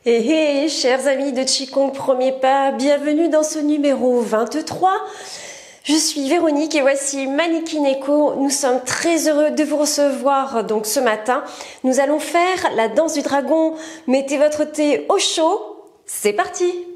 Chers amis de Qigong Premier Pas, bienvenue dans ce numéro 23. Je suis Véronique et voici Mannequin Echo. Nous sommes très heureux de vous recevoir donc ce matin. Nous allons faire la danse du dragon. Mettez votre thé au chaud, c'est parti!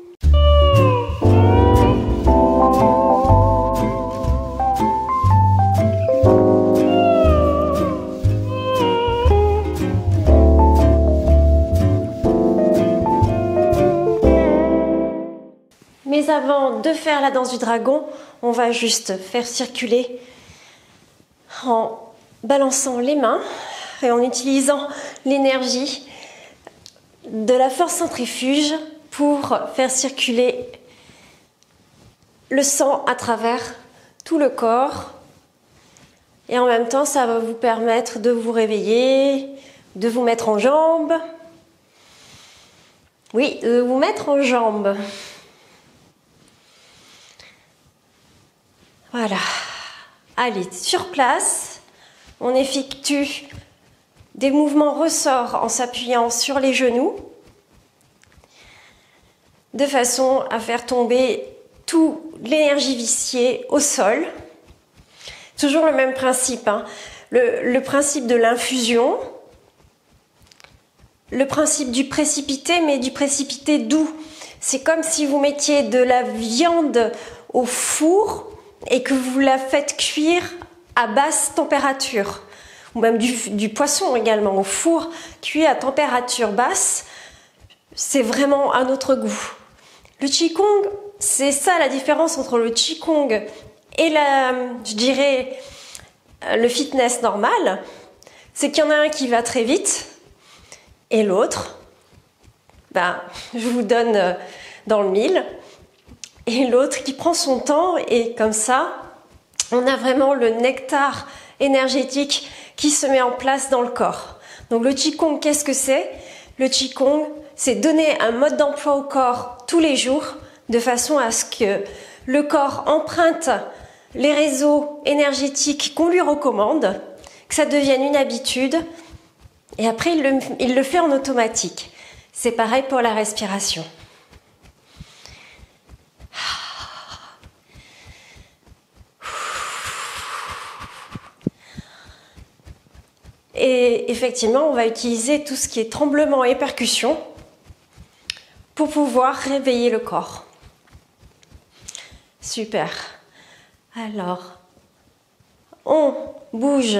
Mais avant de faire la danse du dragon, on va juste faire circuler en balançant les mains et en utilisant l'énergie de la force centrifuge pour faire circuler le sang à travers tout le corps. Et en même temps, ça va vous permettre de vous réveiller, de vous mettre en jambes. Oui, de vous mettre en jambes. Voilà. Allez, sur place, on effectue des mouvements ressorts en s'appuyant sur les genoux de façon à faire tomber toute l'énergie viciée au sol. Toujours le même principe, hein. Le principe de l'infusion, le principe du précipité, mais du précipité doux. C'est comme si vous mettiez de la viande au four et que vous la faites cuire à basse température, ou même du poisson également au four, cuit à température basse, c'est vraiment un autre goût. Le Qigong, c'est ça la différence entre le Qigong et je dirais, le fitness normal, c'est qu'il y en a un qui va très vite, et l'autre, je vous donne dans le mille, et l'autre qui prend son temps, et comme ça, on a vraiment le nectar énergétique qui se met en place dans le corps. Donc le Qigong, qu'est-ce que c'est? Le Qigong, c'est donner un mode d'emploi au corps tous les jours, de façon à ce que le corps emprunte les réseaux énergétiques qu'on lui recommande, que ça devienne une habitude, et après il le fait en automatique. C'est pareil pour la respiration. Et effectivement, on va utiliser tout ce qui est tremblement et percussion pour pouvoir réveiller le corps. Super. Alors, on bouge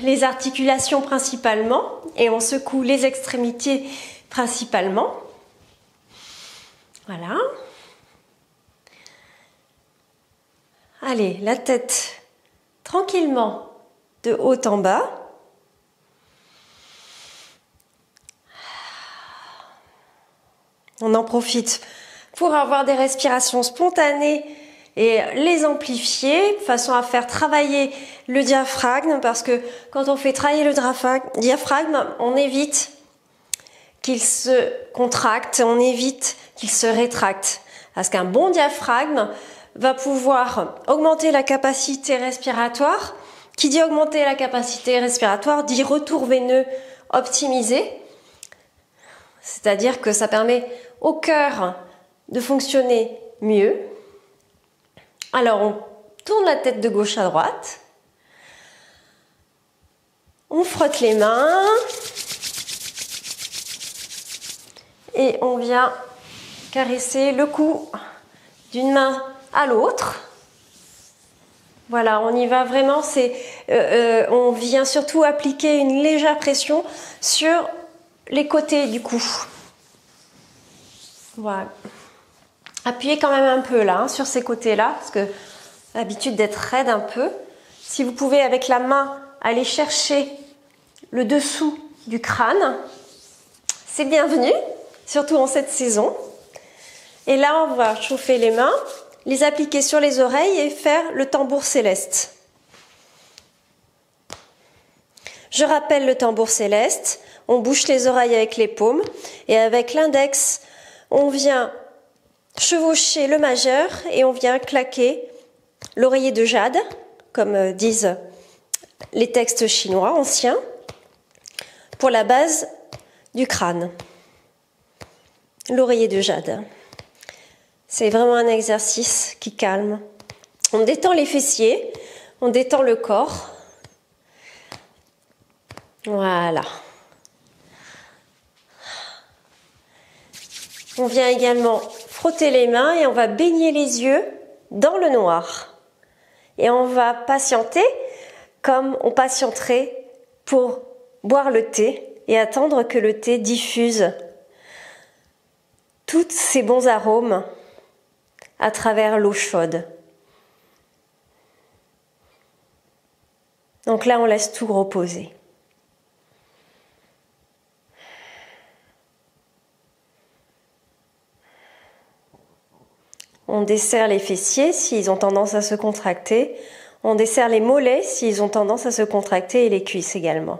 les articulations principalement et on secoue les extrémités principalement. Voilà. Allez, la tête tranquillement de haut en bas. On en profite pour avoir des respirations spontanées et les amplifier, de façon à faire travailler le diaphragme, parce que quand on fait travailler le diaphragme, on évite qu'il se contracte, on évite qu'il se rétracte. Parce qu'un bon diaphragme va pouvoir augmenter la capacité respiratoire. Qui dit augmenter la capacité respiratoire dit retour veineux optimisé. C'est-à-dire que ça permet au cœur de fonctionner mieux. Alors on tourne la tête de gauche à droite. On frotte les mains. Et on vient caresser le cou d'une main à l'autre. Voilà, on y va vraiment, on vient surtout appliquer une légère pression sur les côtés du cou. Voilà. Appuyez quand même un peu là, sur ces côtés-là, parce que l'habitude d'être raide un peu. Si vous pouvez avec la main aller chercher le dessous du crâne, c'est bienvenu, surtout en cette saison. Et là, on va chauffer les mains, les appliquer sur les oreilles et faire le tambour céleste. Je rappelle le tambour céleste. On bouche les oreilles avec les paumes et avec l'index, on vient chevaucher le majeur et on vient claquer l'oreiller de jade, comme disent les textes chinois anciens, pour la base du crâne. L'oreiller de jade. C'est vraiment un exercice qui calme. On détend les fessiers, on détend le corps. Voilà. On vient également frotter les mains et on va baigner les yeux dans le noir. Et on va patienter comme on patienterait pour boire le thé et attendre que le thé diffuse tous ces bons arômes à travers l'eau chaude. Donc là, on laisse tout reposer. On desserre les fessiers s'ils ont tendance à se contracter. On desserre les mollets s'ils ont tendance à se contracter et les cuisses également.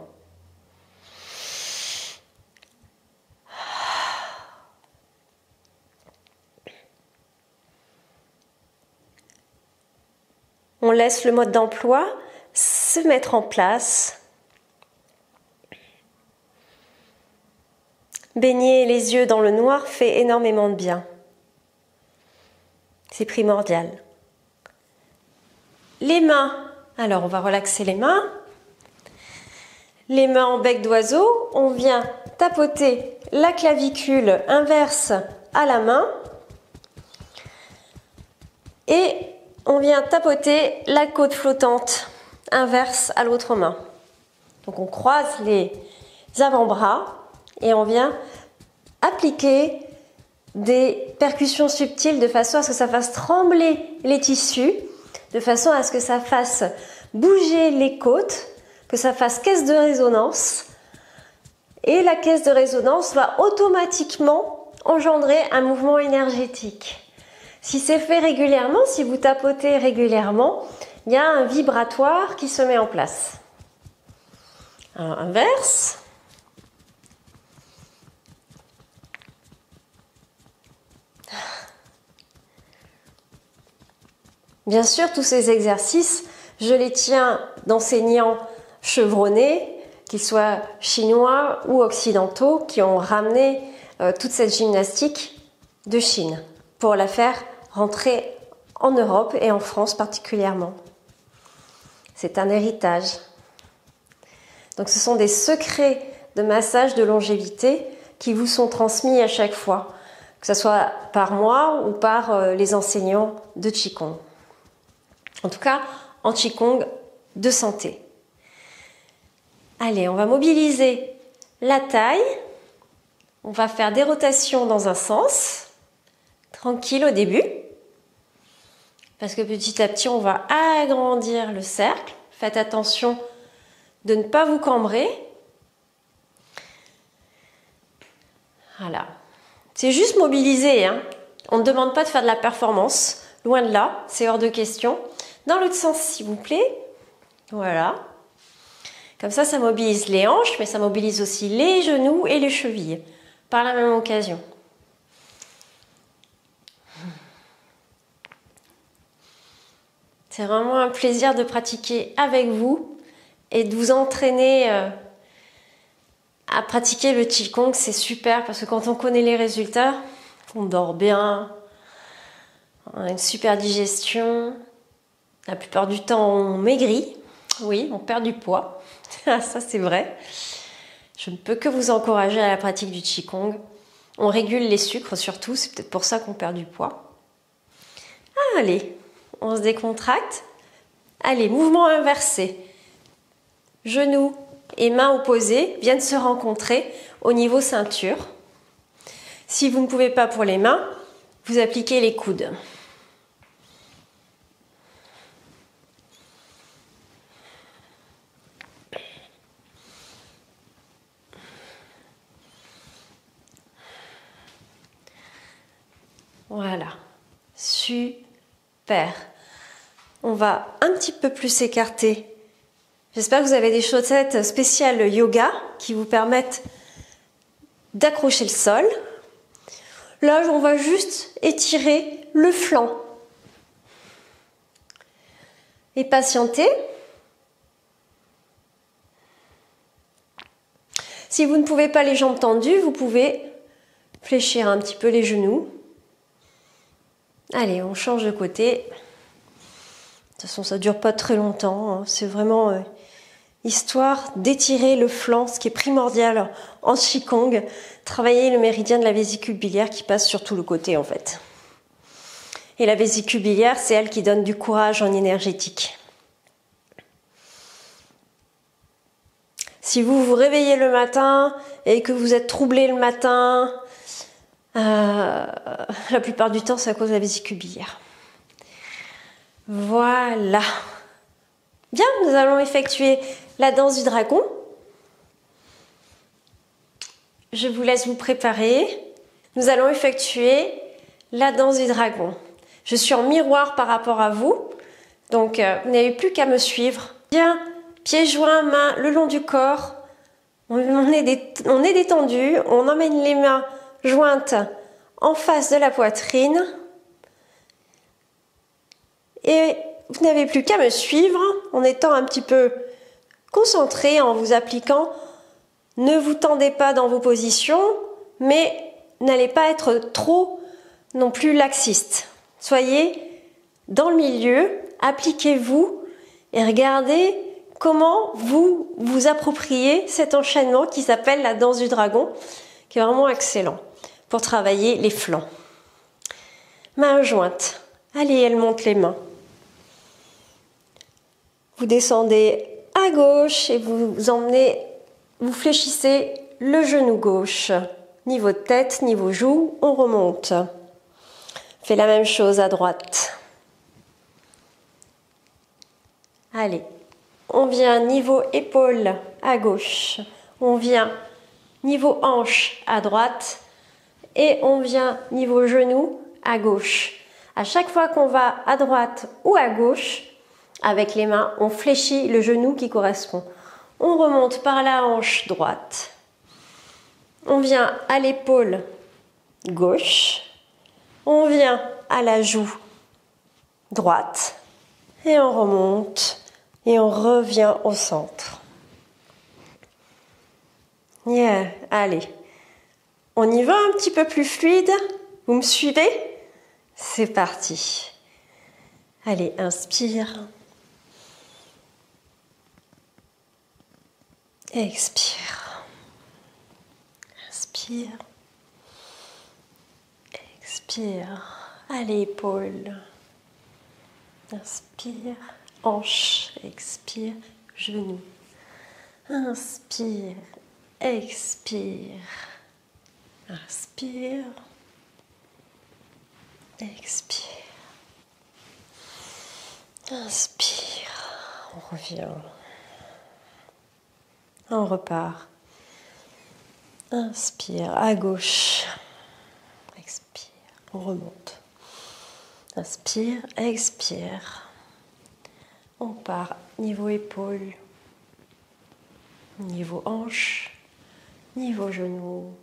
On laisse le mode d'emploi se mettre en place. Baigner les yeux dans le noir fait énormément de bien. C'est primordial. Les mains. Alors, on va relaxer les mains. Les mains en bec d'oiseau. On vient tapoter la clavicule inverse à la main. Et on vient tapoter la côte flottante inverse à l'autre main. Donc, on croise les avant-bras et on vient appliquer des percussions subtiles de façon à ce que ça fasse trembler les tissus, de façon à ce que ça fasse bouger les côtes, que ça fasse caisse de résonance. Et la caisse de résonance va automatiquement engendrer un mouvement énergétique. Si c'est fait régulièrement, si vous tapotez régulièrement, il y a un vibratoire qui se met en place. Alors, inverse. Bien sûr, tous ces exercices, je les tiens d'enseignants chevronnés, qu'ils soient chinois ou occidentaux, qui ont ramené toute cette gymnastique de Chine pour la faire rentrer en Europe et en France particulièrement. C'est un héritage. Donc ce sont des secrets de massage de longévité qui vous sont transmis à chaque fois, que ce soit par moi ou par les enseignants de Qigong. En tout cas, en Qigong de santé. Allez, on va mobiliser la taille. On va faire des rotations dans un sens. Tranquille au début. Parce que petit à petit, on va agrandir le cercle. Faites attention de ne pas vous cambrer. Voilà. C'est juste mobiliser, hein. On ne demande pas de faire de la performance. Loin de là, c'est hors de question. Dans l'autre sens, s'il vous plaît. Voilà. Comme ça mobilise les hanches, mais ça mobilise aussi les genoux et les chevilles, par la même occasion. C'est vraiment un plaisir de pratiquer avec vous et de vous entraîner à pratiquer le Qigong. C'est super parce que quand on connaît les résultats, on dort bien, on a une super digestion. La plupart du temps, on maigrit. Oui, on perd du poids. Ça, c'est vrai. Je ne peux que vous encourager à la pratique du Qigong. On régule les sucres surtout. C'est peut-être pour ça qu'on perd du poids. Allez, on se décontracte. Allez, mouvement inversé. Genoux et mains opposées viennent se rencontrer au niveau ceinture. Si vous ne pouvez pas pour les mains, vous appliquez les coudes. Voilà, super. On va un petit peu plus s'écarter. J'espère que vous avez des chaussettes spéciales yoga qui vous permettent d'accrocher le sol. Là, on va juste étirer le flanc. Et patienter. Si vous ne pouvez pas les jambes tendues, vous pouvez fléchir un petit peu les genoux. Allez, on change de côté. De toute façon, ça ne dure pas très longtemps, hein. C'est vraiment histoire d'étirer le flanc, ce qui est primordial en Qigong. Travailler le méridien de la vésicule biliaire qui passe sur tout le côté en fait. Et la vésicule biliaire, c'est elle qui donne du courage en énergétique. Si vous vous réveillez le matin et que vous êtes troublé le matin, la plupart du temps, c'est à cause de la vésicule biliaire. Voilà. Bien, nous allons effectuer la danse du dragon. Je vous laisse vous préparer. Nous allons effectuer la danse du dragon. Je suis en miroir par rapport à vous, donc vous n'avez plus qu'à me suivre. Bien, pieds joints, mains le long du corps. On est détendu, on emmène les mains jointes en face de la poitrine. Et vous n'avez plus qu'à me suivre en étant un petit peu concentré, en vous appliquant. Ne vous tendez pas dans vos positions, mais n'allez pas être trop non plus laxiste. Soyez dans le milieu, appliquez-vous et regardez comment vous vous appropriez cet enchaînement qui s'appelle la danse du dragon, qui est vraiment excellent pour travailler les flancs. Mains jointes. Allez, elle monte les mains. Vous descendez à gauche et vous emmenez, vous fléchissez le genou gauche. Niveau tête, niveau joue, on remonte. Faites la même chose à droite. Allez, on vient niveau épaule à gauche. On vient niveau hanche à droite. Et on vient niveau genou à gauche. À chaque fois qu'on va à droite ou à gauche, avec les mains, on fléchit le genou qui correspond. On remonte par la hanche droite. On vient à l'épaule gauche. On vient à la joue droite. Et on remonte. Et on revient au centre. Yeah. Allez. On y va un petit peu plus fluide. Vous me suivez? C'est parti. Allez, inspire. Expire. Inspire. Expire. Allez, épaule. Inspire. Hanche. Expire. Genou. Inspire. Expire. Inspire. Expire. Inspire. On revient. On repart. Inspire à gauche. Expire. On remonte. Inspire, expire. On part niveau épaule, niveau hanche, niveau genou.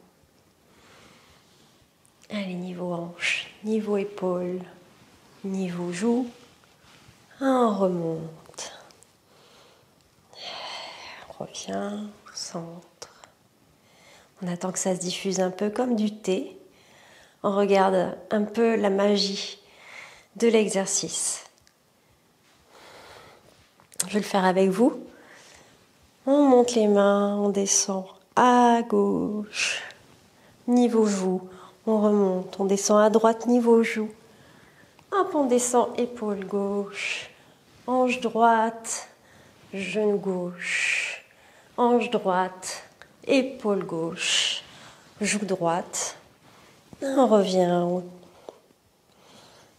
Allez, niveau hanche, niveau épaule, niveau joue. On remonte. On revient au centre. On attend que ça se diffuse un peu comme du thé. On regarde un peu la magie de l'exercice. Je vais le faire avec vous. On monte les mains, on descend à gauche, niveau joue. On remonte, on descend à droite, niveau joue. Hop, on descend épaule gauche, hanche droite, genou gauche, hanche droite, épaule gauche, joue droite. On revient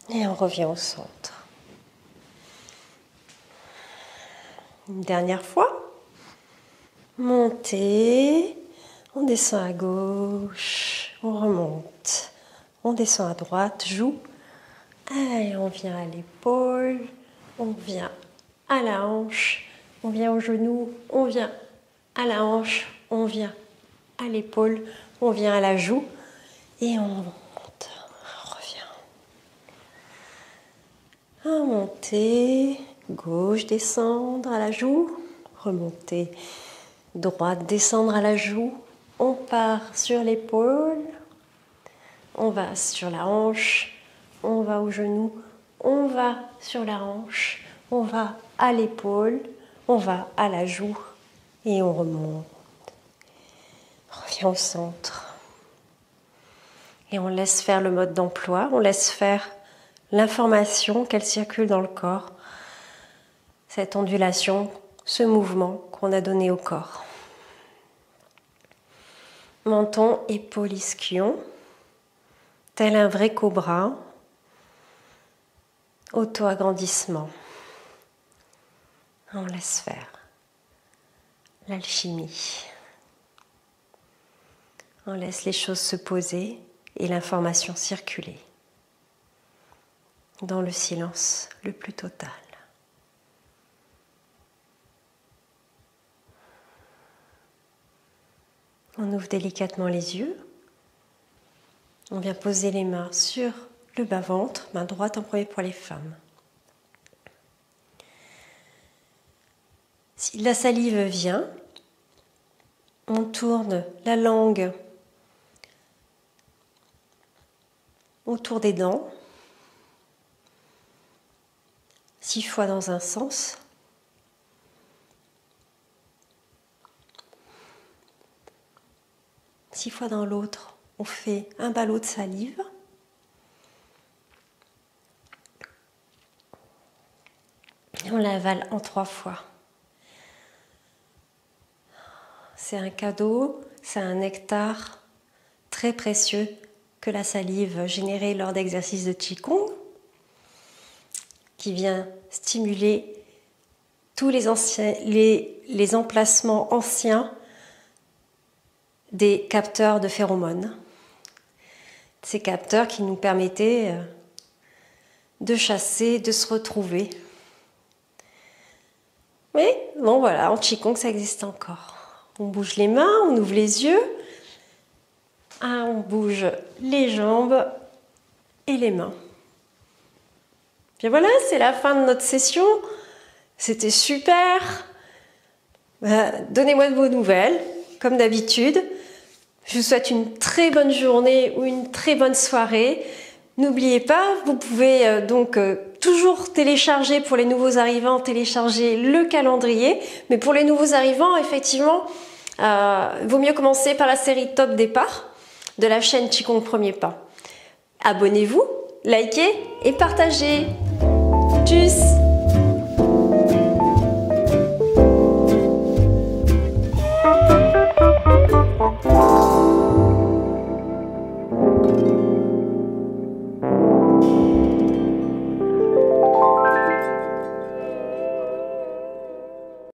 et on revient au centre. Une dernière fois. Montez, on descend à gauche, on remonte, on descend à droite, joue. Allez, on vient à l'épaule, on vient à la hanche, on vient au genou, on vient à la hanche, on vient à l'épaule, on vient à la joue et on monte, on revient. Remonter, gauche, descendre à la joue, remonter, Droite, descendre à la joue. On part sur l'épaule. On va sur la hanche. On va au genou. On va sur la hanche. On va à l'épaule. On va à la joue. Et on remonte. Revient au centre. Et on laisse faire le mode d'emploi. On laisse faire l'information qu'elle circule dans le corps. Cette ondulation, ce mouvement qu'on a donné au corps. Menton, épaules, ischion, tel un vrai cobra, auto-agrandissement. On laisse faire l'alchimie. On laisse les choses se poser et l'information circuler dans le silence le plus total. On ouvre délicatement les yeux. On vient poser les mains sur le bas-ventre, main droite en premier pour les femmes. Si la salive vient, on tourne la langue autour des dents, 6 fois dans un sens. Six fois dans l'autre, on fait un ballot de salive. Et on l'avale en 3 fois. C'est un cadeau, c'est un nectar très précieux que la salive générée lors d'exercices de Qigong, qui vient stimuler tous les emplacements anciens des capteurs de phéromones. Ces capteurs qui nous permettaient de chasser, de se retrouver. Mais bon voilà, en Qigong ça existe encore. On bouge les mains, on ouvre les yeux. On bouge les jambes et les mains. Bien voilà, c'est la fin de notre session. C'était super. Donnez-moi de vos nouvelles, comme d'habitude. Je vous souhaite une très bonne journée ou une très bonne soirée. N'oubliez pas, vous pouvez donc toujours télécharger pour les nouveaux arrivants, télécharger le calendrier. Mais pour les nouveaux arrivants, effectivement, vaut mieux commencer par la série Top Départ de la chaîne Qigong Premier Pas. Abonnez-vous, likez et partagez. Tchuss!